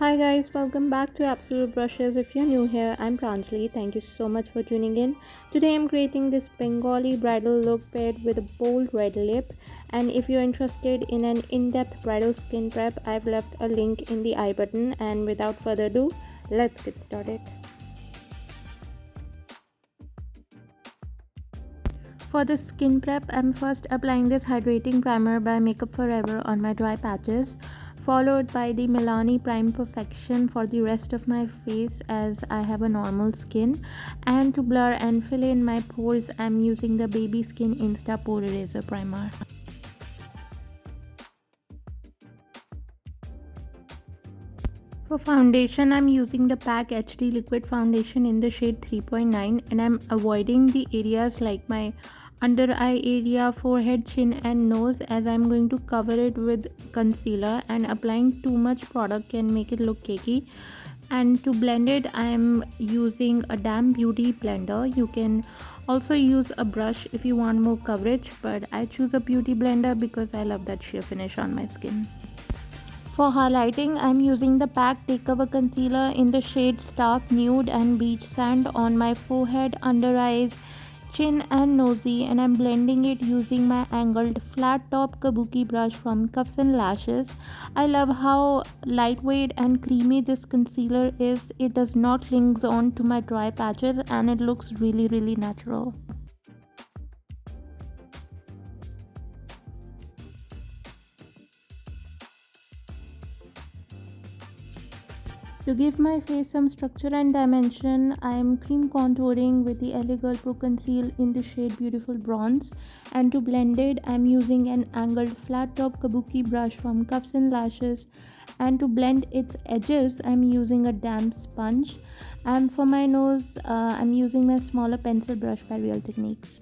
Hi guys, welcome back to Absolute Brushes. If you're new here, I'm Pranjali. Thank you so much for tuning in. Today I'm creating this Bengali bridal look paired with a bold red lip. And if you're interested in an in-depth bridal skin prep, I've left a link in the I button. And without further ado, let's get started. For the skin prep, I'm first applying this hydrating primer by Makeup Forever on my dry patches, followed by the Milani Prime Perfection for the rest of my face as I have a normal skin. And to blur and fill in my pores, I'm using the Baby Skin Insta Pore Eraser Primer. For foundation, I'm using the PAC HD Liquid Foundation in the shade 3.9, and I'm avoiding the areas like my under eye area, forehead, chin and nose, as I'm going to cover it with concealer, and applying too much product can make it look cakey. And to blend it, I'm using a Damn Beauty blender. You can also use a brush if you want more coverage, but I choose a beauty blender because I love that sheer finish on my skin. For highlighting, I'm using the PAC Takeover Concealer in the shade Stark Nude and Beach Sand on my forehead, under eyes, chin and nosy, and I'm blending it using my angled flat top kabuki brush from Cuffs and Lashes. I love how lightweight and creamy this concealer is. It does not cling on to my dry patches and it looks really natural. To give my face some structure and dimension, I am cream contouring with the LA Girl Pro Conceal in the shade Beautiful Bronze. And to blend it, I am using an angled flat top kabuki brush from Cuffs and Lashes. And to blend its edges, I am using a damp sponge. And for my nose, I am using my smaller pencil brush by Real Techniques.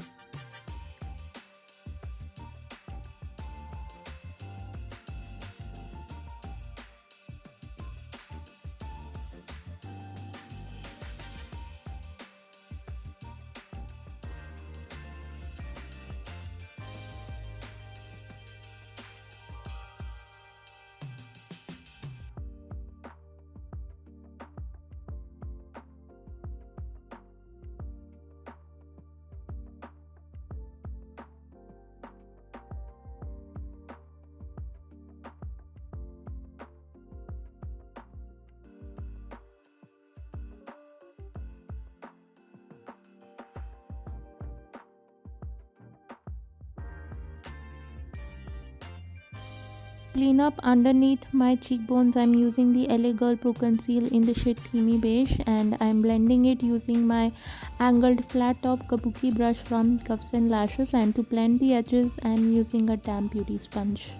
Clean up underneath my cheekbones, I'm using the LA Girl Pro Conceal in the shade Creamy Beige, and I'm blending it using my angled flat top kabuki brush from Cuffs and Lashes. And to blend the edges, I'm using a damp beauty sponge.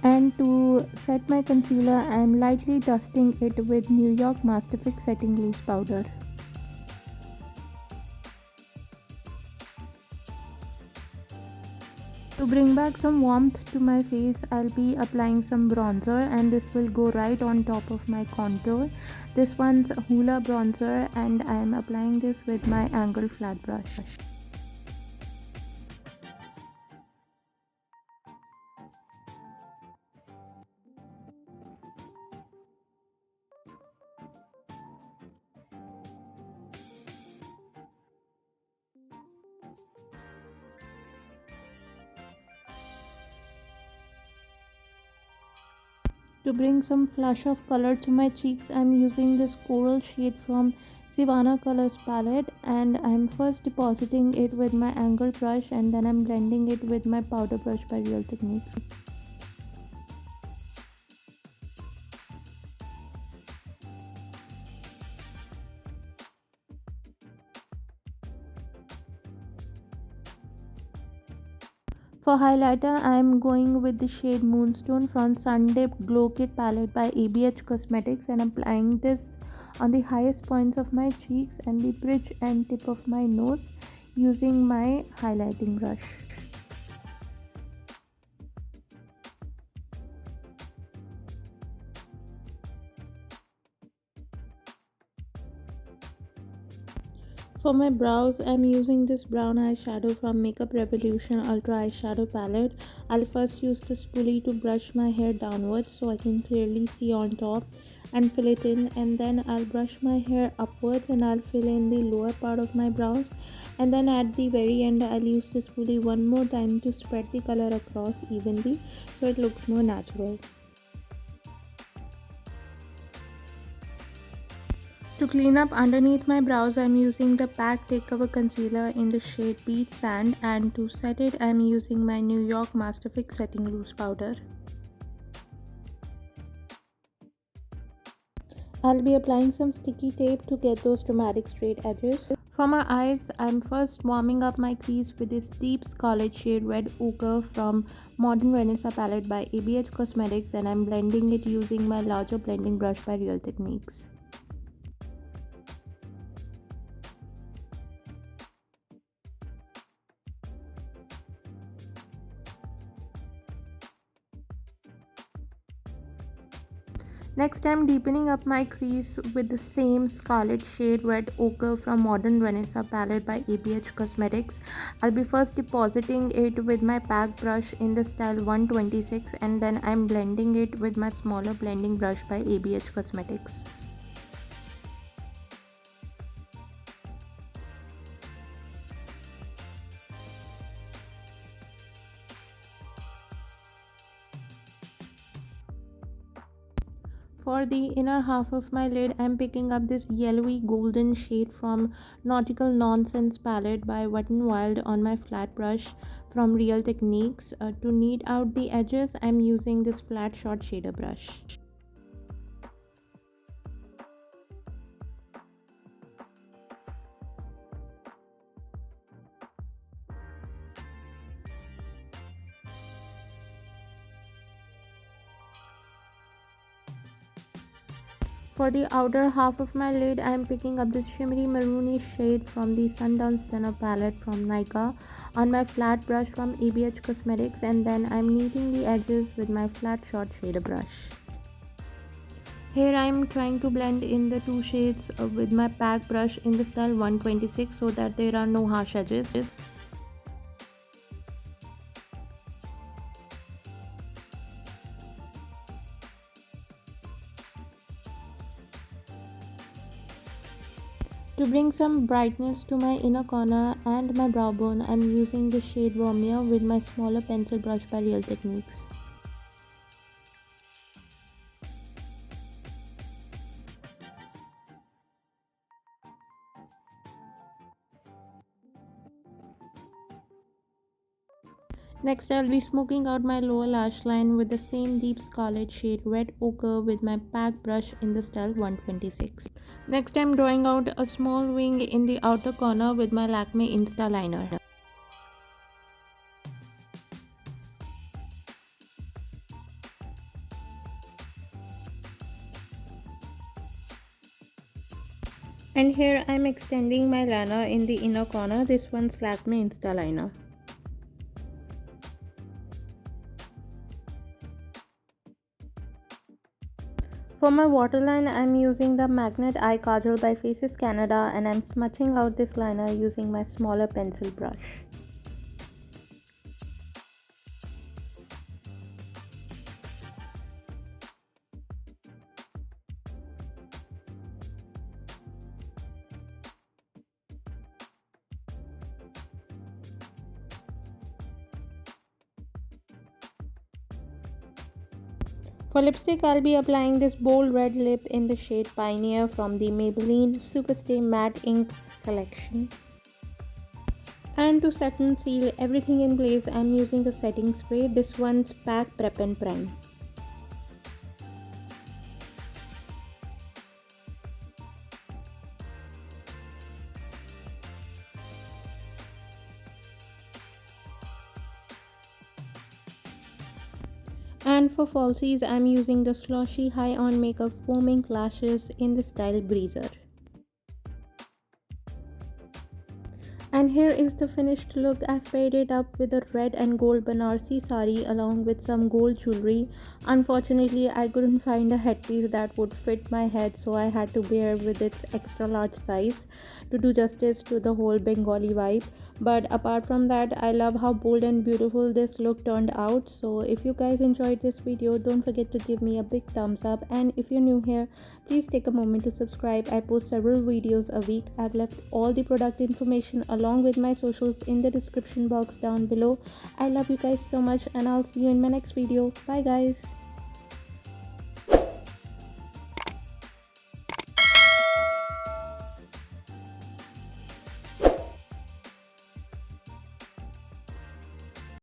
And to set my concealer, I'm lightly dusting it with New York Master Fix Setting Loose Powder. To bring back some warmth to my face, I'll be applying some bronzer, and this will go right on top of my contour. This one's Hoola bronzer, and I'm applying this with my angled flat brush. To bring some flash of color to my cheeks, I'm using this coral shade from Sivana Colors palette, and I'm first depositing it with my angled brush, and then I'm blending it with my powder brush by Real Techniques. For highlighter, I am going with the shade Moonstone from Sun-Dipped Glow Kit palette by ABH Cosmetics, and applying this on the highest points of my cheeks and the bridge and tip of my nose using my highlighting brush. For my brows, I'm using this brown eyeshadow from Makeup Revolution Ultra Eyeshadow Palette. I'll first use the spoolie to brush my hair downwards so I can clearly see on top and fill it in, and then I'll brush my hair upwards and I'll fill in the lower part of my brows, and then at the very end I'll use the spoolie one more time to spread the color across evenly so it looks more natural. To clean up underneath my brows, I'm using the PAC Takeover Concealer in the shade Beach Sand, and to set it, I'm using my New York Master Fix Setting Loose Powder. I'll be applying some sticky tape to get those dramatic straight edges. For my eyes, I'm first warming up my crease with this deep scarlet shade Red Ochre from Modern Renaissance palette by ABH Cosmetics, and I'm blending it using my larger blending brush by Real Techniques. Next, I'm deepening up my crease with the same scarlet shade Red Ochre from Modern Renaissance palette by ABH Cosmetics. I'll be first depositing it with my PAC brush in the style 126, and then I'm blending it with my smaller blending brush by ABH Cosmetics. For the inner half of my lid, I'm picking up this yellowy golden shade from Nautical Nonsense palette by Wet n Wild on my flat brush from Real Techniques. To knead out the edges, I'm using this flat short shader brush. For the outer half of my lid, I am picking up this shimmery maroony shade from the Sundown Stunner palette from Nykaa on my flat brush from ABH Cosmetics, and then I am kneading the edges with my flat short shader brush. Here I am trying to blend in the two shades with my PAC brush in the style 126 so that there are no harsh edges. To bring some brightness to my inner corner and my brow bone, I am using the shade Vermeer with my smaller pencil brush by Real Techniques. Next, I'll be smoking out my lower lash line with the same deep scarlet shade Red Ochre with my PAC brush in the style 126. Next, I'm drawing out a small wing in the outer corner with my Lakme Insta liner. And here I'm extending my liner in the inner corner. This one's Lakme Insta liner. For my waterline, I'm using the Magnet Eye Kajal by Faces Canada, and I'm smudging out this liner using my smaller pencil brush. For lipstick, I'll be applying this bold red lip in the shade Pioneer from the Maybelline Superstay Matte Ink collection. And to set and seal everything in place, I'm using the setting spray. This one's PAC Prep and Prime. And for falsies, I'm using the Sloshy High On Makeup Foaming Lashes in the style Breezer. And here is the finished look. I've paired it up with a red and gold Banarsi sari along with some gold jewelry. Unfortunately, I couldn't find a headpiece that would fit my head, so I had to wear with its extra large size to do justice to the whole Bengali vibe. But apart from that, I love how bold and beautiful this look turned out. So if you guys enjoyed this video, don't forget to give me a big thumbs up, and if you're new here, please take a moment to subscribe. I post several videos a week. I've left all the product information along with my socials in the description box down below. I love you guys so much, and I'll see you in my next video. Bye guys.